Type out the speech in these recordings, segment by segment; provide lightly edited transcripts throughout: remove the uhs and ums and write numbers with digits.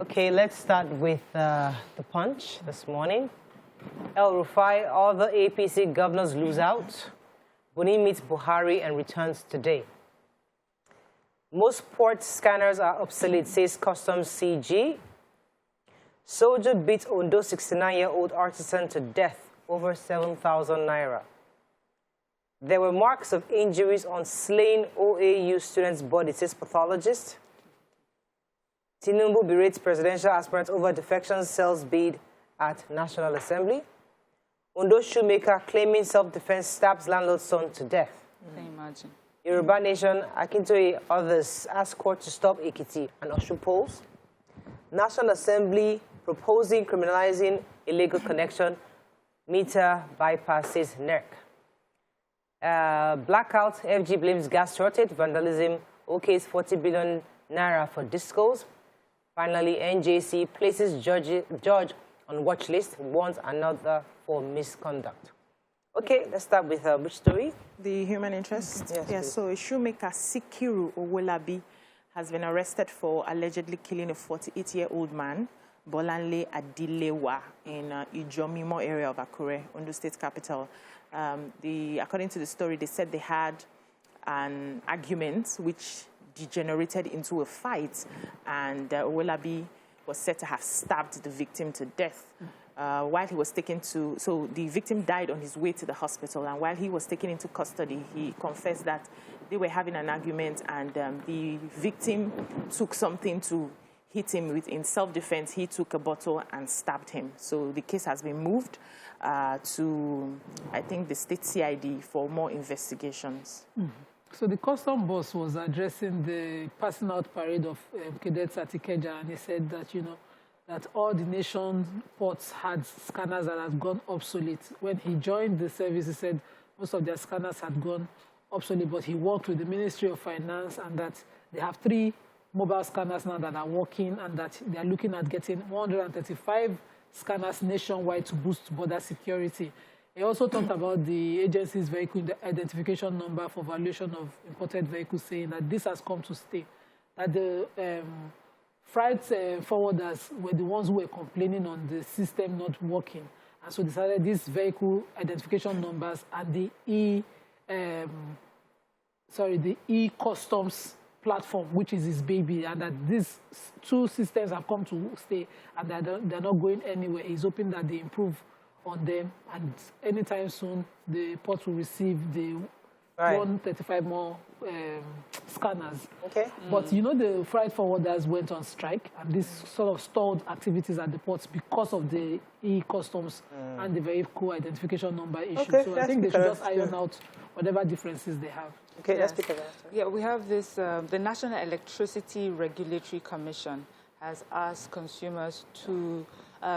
Okay, let's start with the punch this morning. El Rufai, all the APC governors lose out. Buni meets Buhari and returns today. Most port scanners are obsolete, says Customs CG. Soldier beats Ondo 69-year-old artisan to death, over 7,000 naira. There were marks of injuries on slain OAU student's body, says pathologist. Tinubu berates presidential aspirants over defection cells bid at National Assembly. Ondo shoemaker claiming self-defense stabs landlord's son to death. Can you imagine? Yoruba Nation, Akintoye, others ask court to stop Ekiti and Osun polls. National Assembly proposing criminalizing illegal connection, meter bypasses NERC. Blackout, FG blames gas shortage, vandalism, OK's 40 billion naira for discos. Finally, NJC places judge on watch list, warns another for misconduct. Okay, let's start with which story? The human interest. Yes, so a shoemaker, Sikiru Owolabi, has been arrested for allegedly killing a 48-year-old man, Bolanle Adilewa, in Ijomimo area of Akure, Ondo State capital. According to the story, they said they had an argument which degenerated into a fight, and Owolabi was said to have stabbed the victim to death. While he was taken to, so the victim died on his way to the hospital, and while he was taken into custody, he confessed that they were having an argument, and the victim took something to hit him with. In self-defense, he took a bottle and stabbed him. So the case has been moved to, I think, the state CID for more investigations. Mm-hmm. So the custom boss was addressing the passing out parade of cadets at Ikeja, and he said that, that all the nation's ports had scanners that had gone obsolete. When he joined the service, he said most of their scanners had gone obsolete, but he worked with the Ministry of Finance, and that they have 3 mobile scanners now that are working, and that they are looking at getting 135 scanners nationwide to boost border security. He also talked about the agency's vehicle identification number for valuation of imported vehicles, saying that this has come to stay. That the freight forwarders were the ones who were complaining on the system not working. And so decided these vehicle identification numbers and the e-customs platform, which is his baby, and that these 2 systems have come to stay, and they're not going anywhere. He's hoping that they improve on them, and anytime soon the port will receive the 135 more scanners. Okay. But the freight forwarders went on strike, and this sort of stalled activities at the ports because of the e-customs and the vehicle identification number issue. Okay, so I think they should just iron out whatever differences they have. Okay, let's speak about that. Yeah, we have this, the National Electricity Regulatory Commission has asked consumers to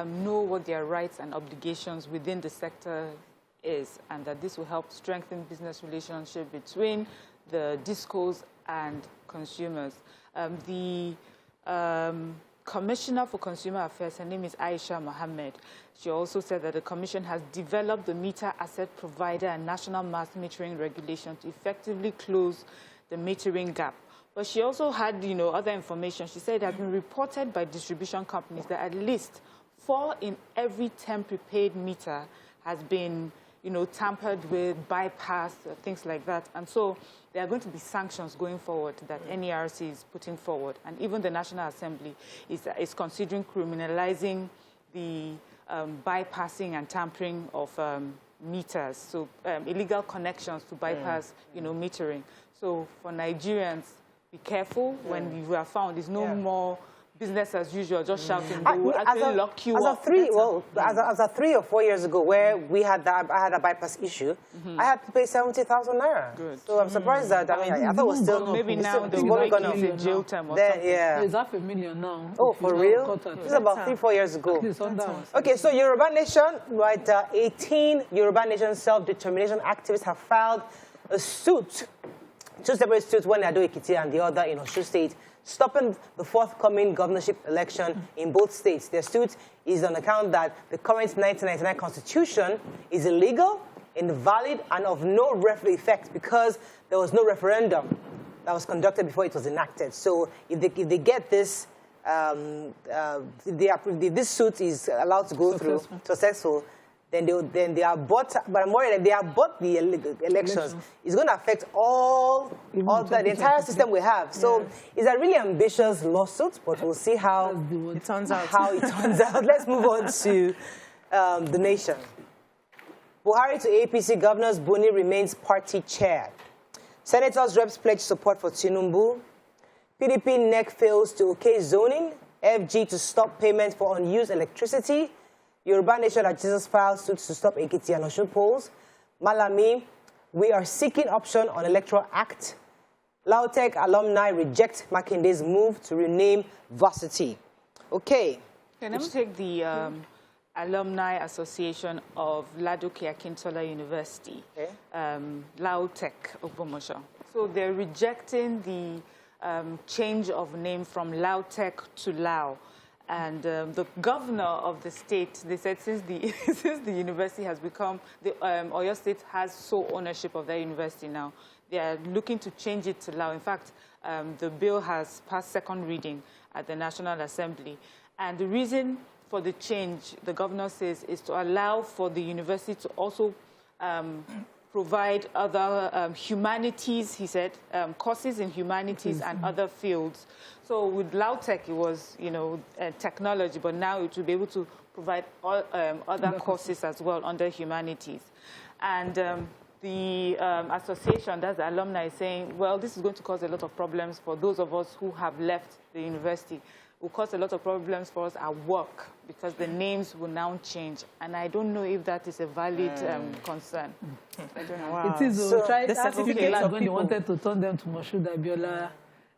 know what their rights and obligations within the sector is, and that this will help strengthen business relationship between the discos and consumers. The Commissioner for Consumer Affairs, her name is Aisha Mohammed. She also said that the Commission has developed the meter asset provider and national mass metering regulation to effectively close the metering gap. But she also had, other information. She said it has been reported by distribution companies that at least 4 in every 10 prepaid meter has been, tampered with, bypassed, things like that. And so there are going to be sanctions going forward that NERC is putting forward. And even the National Assembly is considering criminalizing the bypassing and tampering of meters, so illegal connections to bypass, metering. So for Nigerians, be careful when you are found. There's no more business as usual, just shouting. They will actually lock you up. As of 3 or 4 years ago, where we had I had a bypass issue, I had to pay 70,000 naira. Good. So I'm surprised that, I thought it was still... Maybe now they will give you a jail term or something. Yeah. It's 500,000 now. Oh, for real? This is about 3 or 4 years ago. Okay, so Yoruba Nation, right, 18 Yoruba Nation self-determination activists have filed a suit, 2 separate suits, one in Ado Ekiti and the other in Osun State, stopping the forthcoming governorship election in both states. Their suit is on account that the current 1999 constitution is illegal, invalid, and of no referendum effect because there was no referendum that was conducted before it was enacted. So if they get this this suit is allowed to go through successful, then they are bought. But I'm worried that they are bought the elections. It's going to affect all the entire system we have. So it's a really ambitious lawsuit, but we'll see how it turns out. Let's move on to the nation. Buhari to APC governors, Buni remains party chair. Senators, reps pledge support for Tinubu. PDP NEC fails to okay zoning. FG to stop payment for unused electricity. Yoruba Nation at Jesus files suits to stop Ekiti and Osun polls. Malami, we are seeking option on Electoral Act. Lautech alumni reject Makinde's move to rename Varsity. Okay. Let me take the Alumni Association of Ladoke Akintola University, Lautech Ogbomosho. So they're rejecting the change of name from Lautech to Lao. And the governor of the state, they said since the university has become, Oyo State has sole ownership of their university now. They are looking to change it to Lao. In fact, the bill has passed second reading at the National Assembly. And the reason for the change, the governor says, is to allow for the university to also provide other humanities, he said, courses in humanities and other fields. So with Lautech, it was, technology, but now it will be able to provide all, other courses as well under humanities. And the association, that's the alumni, is saying, well, this is going to cause a lot of problems for those of us who have left the university. It will cause a lot of problems for us at work because the names will now change. And I don't know if that is a valid concern. I don't know. Wow. It is. So, when they wanted to turn them to Moshood Abiola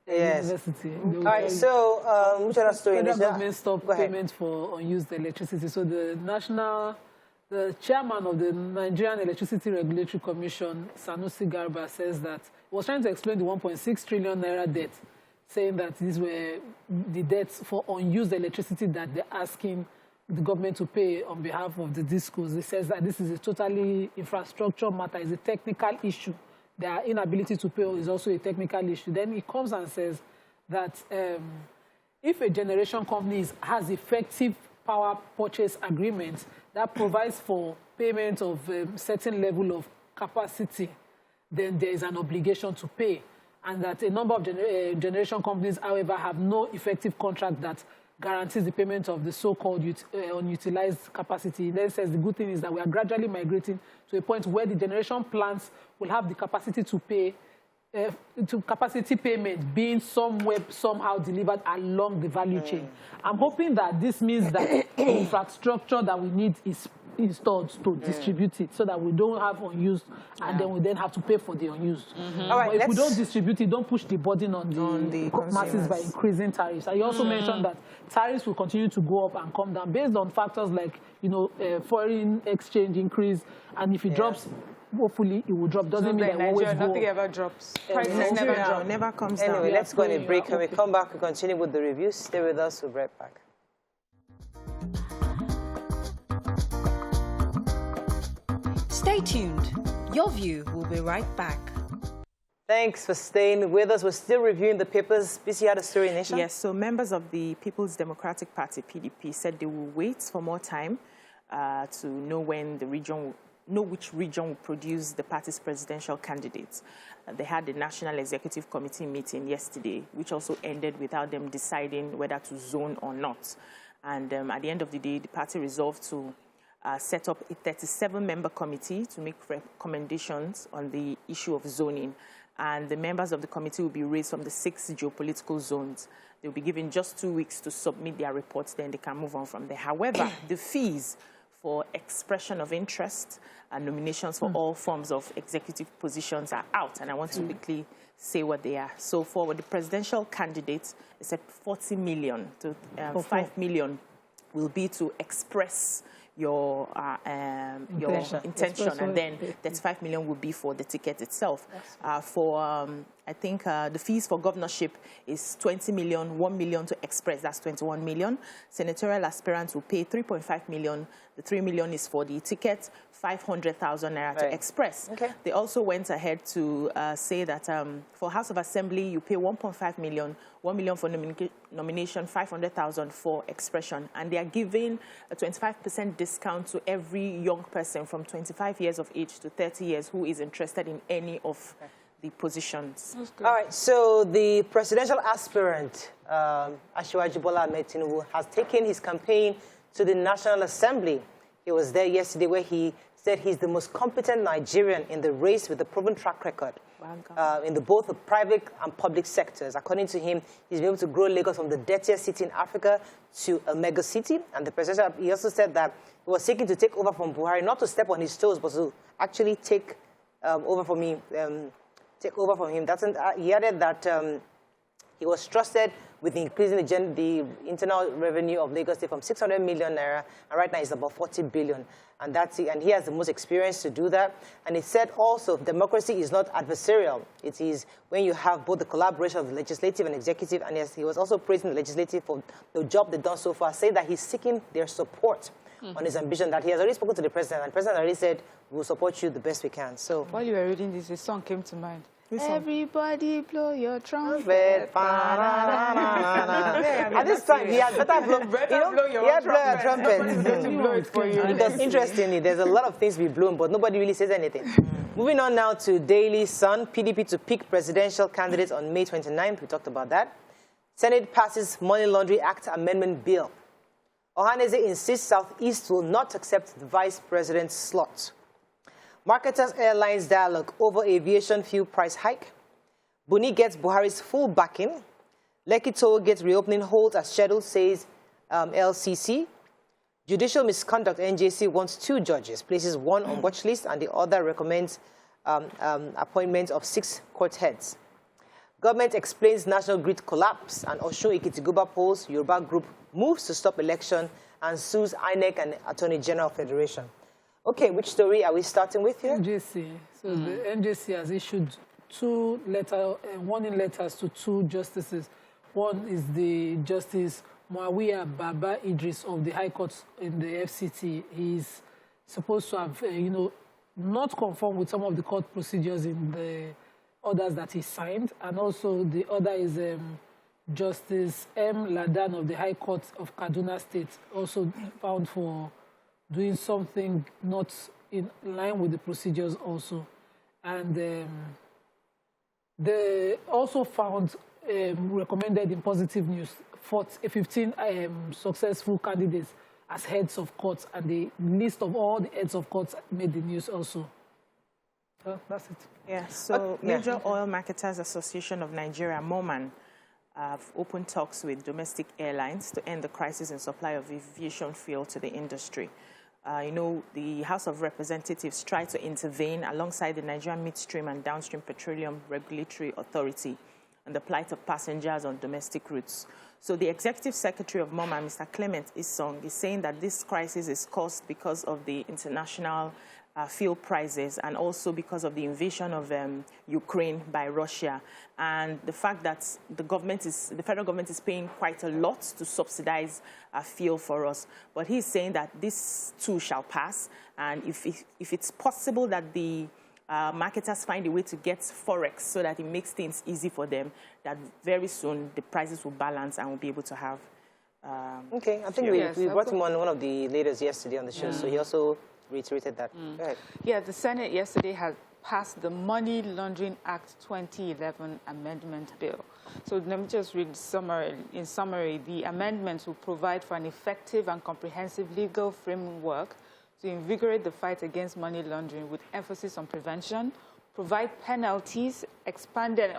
University. All right, so which other story? The government stopped payment for unused electricity. So the chairman of the Nigerian Electricity Regulatory Commission, Sanusi Garba, says that he was trying to explain the 1.6 trillion naira debt, saying that these were the debts for unused electricity that they're asking the government to pay on behalf of the discos. He says that this is a totally infrastructure matter, it's a technical issue. Their inability to pay is also a technical issue. Then he comes and says that if a generation company has effective power purchase agreements that provides for payment of certain level of capacity, then there is an obligation to pay. And that a number of generation companies, however, have no effective contract that guarantees the payment of the so-called unutilized capacity. Then says the good thing is that we are gradually migrating to a point where the generation plants will have the capacity to pay, to capacity payment being somehow delivered along the value chain. I'm hoping that this means that the infrastructure that we need is installed to distribute it so that we don't have unused and then we then have to pay for the unused. All right, but if we don't distribute it, don't push the burden on the masses by increasing tariffs. And you also mentioned that tariffs will continue to go up and come down based on factors like, foreign exchange increase. And if it drops, hopefully it will drop. Doesn't mean that always nothing ever drops. Prices never drop. Never comes down. Anyway, let's go on a break. When we come back, we continue with the review. Stay with us. We'll be right back. Stay tuned. Your View will be right back. Thanks for staying with us. We're still reviewing the papers. BC had a story, Nation? Yes, so members of the People's Democratic Party, PDP, said they will wait for more time to know when the region which region will produce the party's presidential candidates. They had the National Executive Committee meeting yesterday, which also ended without them deciding whether to zone or not. And at the end of the day, the party resolved to set up a 37-member committee to make recommendations on the issue of zoning. And the members of the committee will be raised from the 6 geopolitical zones. They'll be given just 2 weeks to submit their reports, then they can move on from there. However, the fees for expression of interest and nominations for all forms of executive positions are out. And I want to quickly say what they are. So for the presidential candidates, it's at 40 million to 5 million will be to express your intention, and then 35 million will be for the ticket itself. I think the fees for governorship is 20 million, 1 million to express, that's 21 million. Senatorial aspirants will pay 3.5 million. The 3 million is for the ticket. 500,000 naira to Express. Okay. They also went ahead to say that for House of Assembly, you pay 1.5 million, 1 million for nomination, 500,000 for expression. And they are giving a 25% discount to every young person from 25 years of age to 30 years who is interested in any of the positions. All right, so the presidential aspirant, Asiwaju Bola Ahmed Tinubu, has taken his campaign to the National Assembly. He was there yesterday where he said he's the most competent Nigerian in the race with a proven track record in both the private and public sectors. According to him, he's been able to grow Lagos from the dirtiest city in Africa to a mega city. And the president, he also said that he was seeking to take over from Buhari, not to step on his toes, but to actually take over from him. He added that he was trusted with increasing the internal revenue of Lagos State from 600 million naira, and right now it's about 40 billion. And that's it. And he has the most experience to do that. And he said also, democracy is not adversarial. It is when you have both the collaboration of the legislative and executive. And yes, he was also praising the legislative for the job they've done so far, saying that he's seeking their support on his ambition, that he has already spoken to the president, and the president already said, we'll support you the best we can. So while you were reading this, a song came to mind. Everybody blow your trumpet. At this time, he has better blow your trumpet. Because interestingly, there's a lot of things to be blown, but nobody really says anything. Moving on now to Daily Sun. PDP to pick presidential candidates on May 29th. We talked about that. Senate passes Money Laundering Act Amendment Bill. Ohaneze insists Southeast will not accept the vice president's slot. Marketers Airlines dialogue over aviation fuel price hike. Buni gets Buhari's full backing. Lekki tollgate reopening holds as scheduled, says LCC. Judicial misconduct, NJC wants 2 judges, places one on watch list, and the other recommends appointment of 6 court heads. Government explains national grid collapse, and Osun Ikitiguba polls Yoruba group moves to stop election and sues INEC and Attorney General Federation. Okay, which story are we starting with here? NJC. So the NJC has issued 2 warning letters to 2 justices. One is the Justice Muawiya Baba Idris of the High Court in the FCT. He's supposed to have, not conformed with some of the court procedures in the orders that he signed. And also the other is Justice M. Ladan of the High Court of Kaduna State, also found for doing something not in line with the procedures also. And they also found, recommended in positive news, 15 successful candidates as heads of courts, and the list of all the heads of courts made the news also. So that's it. Yeah, so Major Oil Marketers Association of Nigeria, MOMAN, have opened talks with domestic airlines to end the crisis in supply of aviation fuel to the industry. The House of Representatives tried to intervene alongside the Nigerian Midstream and Downstream Petroleum Regulatory Authority and the plight of passengers on domestic routes. So the Executive Secretary of MOMA, Mr. Clement Isong, is saying that this crisis is caused because of the international fuel prices and also because of the invasion of Ukraine by Russia, and the fact that the federal government is paying quite a lot to subsidize fuel for us. But he's saying that this too shall pass, and if it's possible that the marketers find a way to get Forex so that it makes things easy for them, that very soon the prices will balance and we'll be able to have okay, I think we brought him on one of the leaders yesterday on the show, so he also reiterated that. Go ahead. Yeah, the Senate yesterday had passed the Money Laundering Act 2011 Amendment Bill. So let me just read in summary, the amendments will provide for an effective and comprehensive legal framework to invigorate the fight against money laundering with emphasis on prevention, provide penalties, expanded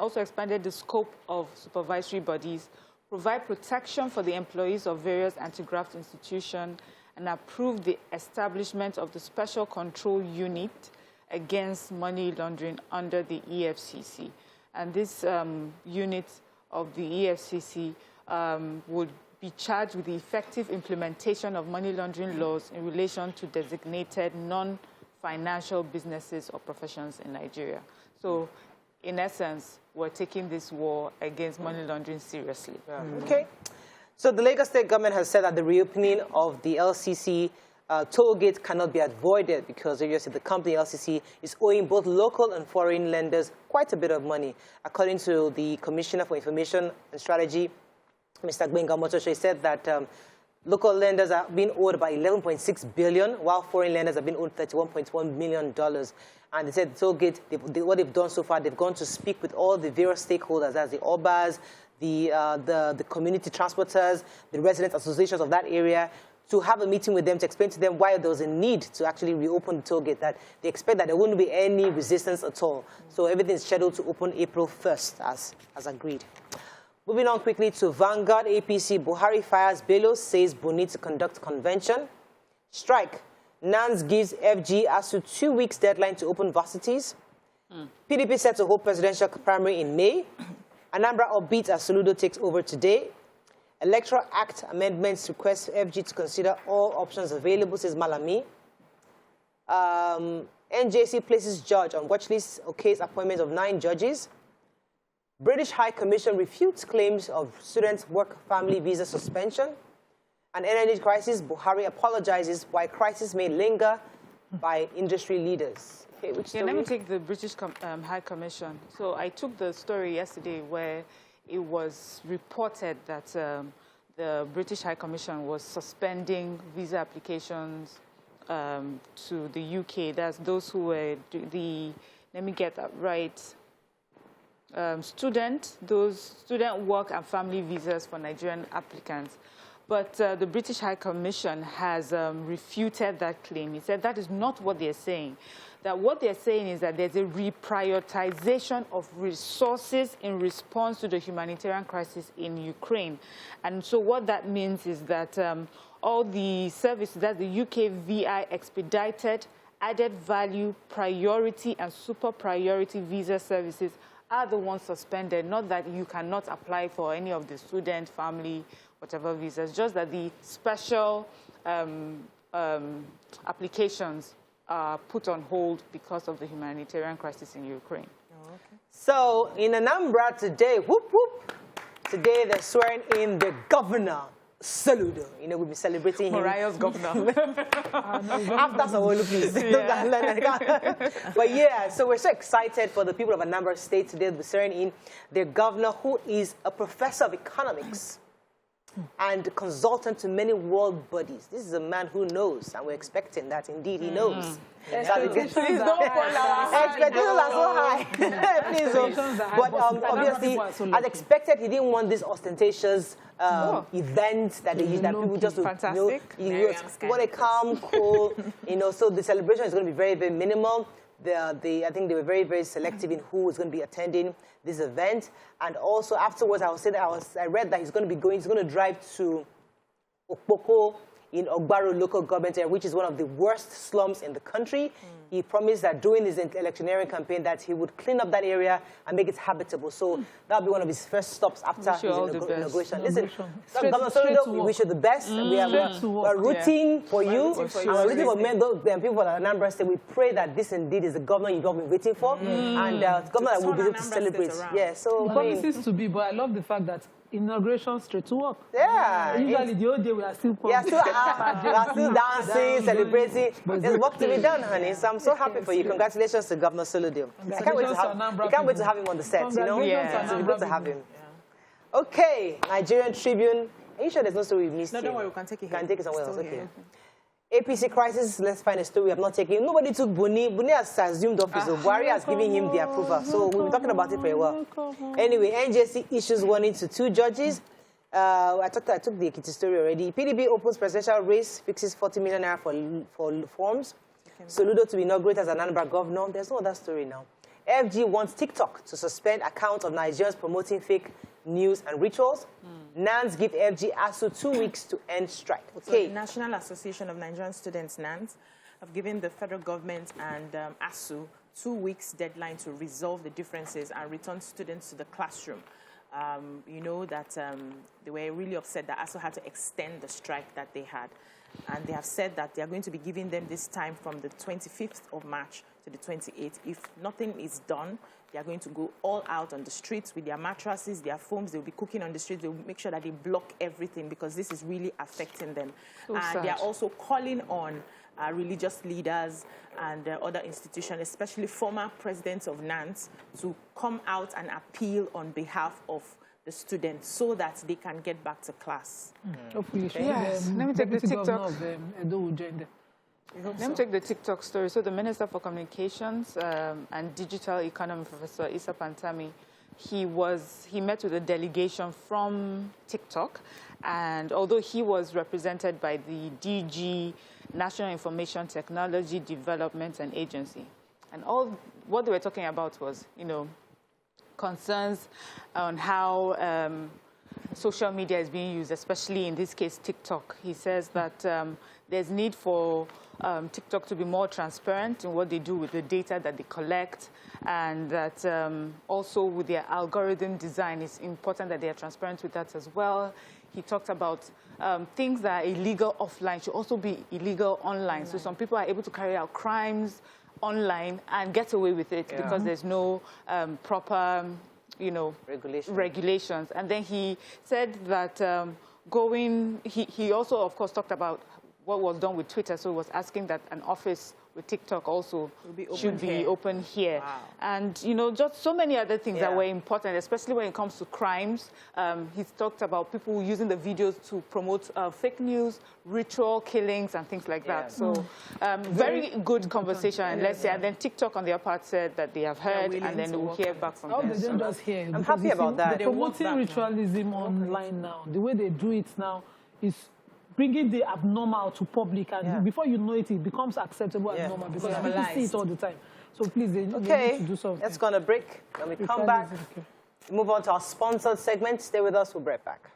the scope of supervisory bodies, provide protection for the employees of various anti-graft institutions, and approve the establishment of the Special Control Unit against money laundering under the EFCC. And this unit of the EFCC would be charged with the effective implementation of money laundering laws in relation to designated non-financial businesses or professions in Nigeria. So, in essence, we're taking this war against money laundering seriously. Okay. So the Lagos State government has said that the reopening of the LCC tollgate cannot be avoided because obviously the company LCC is owing both local and foreign lenders quite a bit of money. According to the Commissioner for Information and Strategy, Mr. Gbenga Motoshe, said that local lenders are being owed about 11.6 billion, while foreign lenders have been owed $31.1 million. And they said tollgate, what they've done so far, they've gone to speak with all the various stakeholders, as the OBAs, the community transporters, the resident associations of that area, to have a meeting with them to explain to them why there was a need to actually reopen the tollgate, that they expect that there wouldn't be any resistance at all. So everything is scheduled to open April 1st, as agreed. Moving on quickly to Vanguard, APC, Buhari fires Bello, says Boni to conduct convention. Strike, NANS gives FG ASU 2 weeks deadline to open varsities. PDP set to hold presidential primary in May. Anambra upbeat as Soludo takes over today. Electoral Act amendments request FG to consider all options available, says Malami. NJC places judge on watchlist case appointment of 9 judges. British High Commission refutes claims of students' work family visa suspension. An energy crisis, Buhari apologizes why crisis may linger by industry leaders. Okay, let me take the British High Commission. So I took the story yesterday where it was reported that the British High Commission was suspending visa applications to the UK. That's those who were let me get that right, student work and family visas for Nigerian applicants. But the British High Commission has refuted that claim. He said that is not what they're saying. That what they're saying is that there's a reprioritization of resources in response to the humanitarian crisis in Ukraine. And so what that means is that all the services that the UK VI expedited, added value, priority, and super priority visa services are the ones suspended, not that you cannot apply for any of the student, family, whatever visas, just that the special applications are put on hold because of the humanitarian crisis in Ukraine. Oh, okay. So in Anambra today, whoop, whoop, today they're swearing in the governor, Soludo. You know, we'll be celebrating him. Mariah's governor. After Sawolu, please. Yeah. But yeah, so we're so excited for the people of Anambra State today to be swearing in their governor, who is a professor of economics and consultant to many world bodies. This is a man who knows, and we're expecting that indeed he knows. Expectations are so high. Please, but obviously, as expected, he didn't want this ostentatious event that they use, that people just fantastic. Want to calm, cool, so the celebration is going to be very, very minimal. I think they were very, very selective in who was going to be attending this event. And also afterwards, I read that he's going to drive to Okpoko in Ogbaro local government area, which is one of the worst slums in the country. He promised that during his electioneering campaign that he would clean up that area and make it habitable. So that'll be one of his first stops after his inauguration. Listen, Governor Soludo, we wish you the best. We are rooting for you. We're rooting for people of Anambra State. We pray that this indeed is the governor you've all been waiting for, and the governor that will be able to celebrate. Yeah, so it promises to be, but I love the fact that inauguration straight to work. Yeah. Usually the old day we are still still dancing, celebrating. There's work to be done, honey. So I'm so happy for you. Congratulations to Governor Soludo. I can't wait to have him on the set, Yeah. So it's good to have him. Yeah. Okay, Nigerian Tribune. Are you sure there's no story we've missed? No, don't worry, we can take it here. Can take it somewhere else, okay. APC crisis, let's find a story we have not taken. Nobody took Buni. Buni has assumed office, so Buhari has given him the approval. So we'll be talking about it for a while. Anyway, NJC issues warning to 2 judges. I took the Ekiti story already. PDP opens presidential race, fixes 40 million naira for forms. Soludo to be inaugurated as an Anambra governor. There's no other story now. FG wants TikTok to suspend accounts of Nigerians promoting fake news and rituals. NANS give FG ASU 2 weeks to end strike. Okay. So the National Association of Nigerian Students, NANS, have given the federal government and ASU 2 weeks deadline to resolve the differences and return students to the classroom. You know that they were really upset that ASO had to extend the strike that they had. And they have said that they are going to be giving them this time from the 25th of March to the 28th. If nothing is done, they are going to go all out on the streets with their mattresses, their foams. They'll be cooking on the streets. They'll make sure that they block everything because this is really affecting them. So and sad. they are also calling on religious leaders and other institutions, especially former presidents of NANS, to come out and appeal on behalf of the students so that they can get back to class. Hopefully, Yes. Let me take the TikTok. Let me take the TikTok story. So the Minister for Communications and Digital Economy, Professor Issa Pantami, he met with a delegation from TikTok, and although he was represented by the DG, National Information Technology Development and Agency, and all what they were talking about was, you know, concerns on how social media is being used, especially in this case TikTok. He says that there's need for TikTok to be more transparent in what they do with the data that they collect, and that also with their algorithm design, it's important that they are transparent with that as well. He talked about things that are illegal offline should also be illegal online. So some people are able to carry out crimes online and get away with it because there's no proper, you know, regulations. And then he said that he also, of course, talked about what was done with Twitter. So he was asking that an office with TikTok also should be open here. Wow. And, you know, just so many other things that were important, especially when it comes to crimes. He's talked about people using the videos to promote fake news, ritual killings, and things like that. So very good conversation. And let's say, and then TikTok on their part said that they have heard, and then we'll hear back from them. They don't just hear. I'm happy about that. They're promoting ritualism online now. The way they do it now is bringing the abnormal to public, and before you know it, it becomes acceptable as normal because people see it all the time. So please, they need to do something. Let's go on a break. When we come back, move on to our sponsored segment. Stay with us. We'll be right back.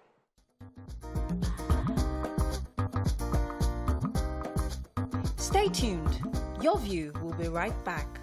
Stay tuned. Your View will be right back.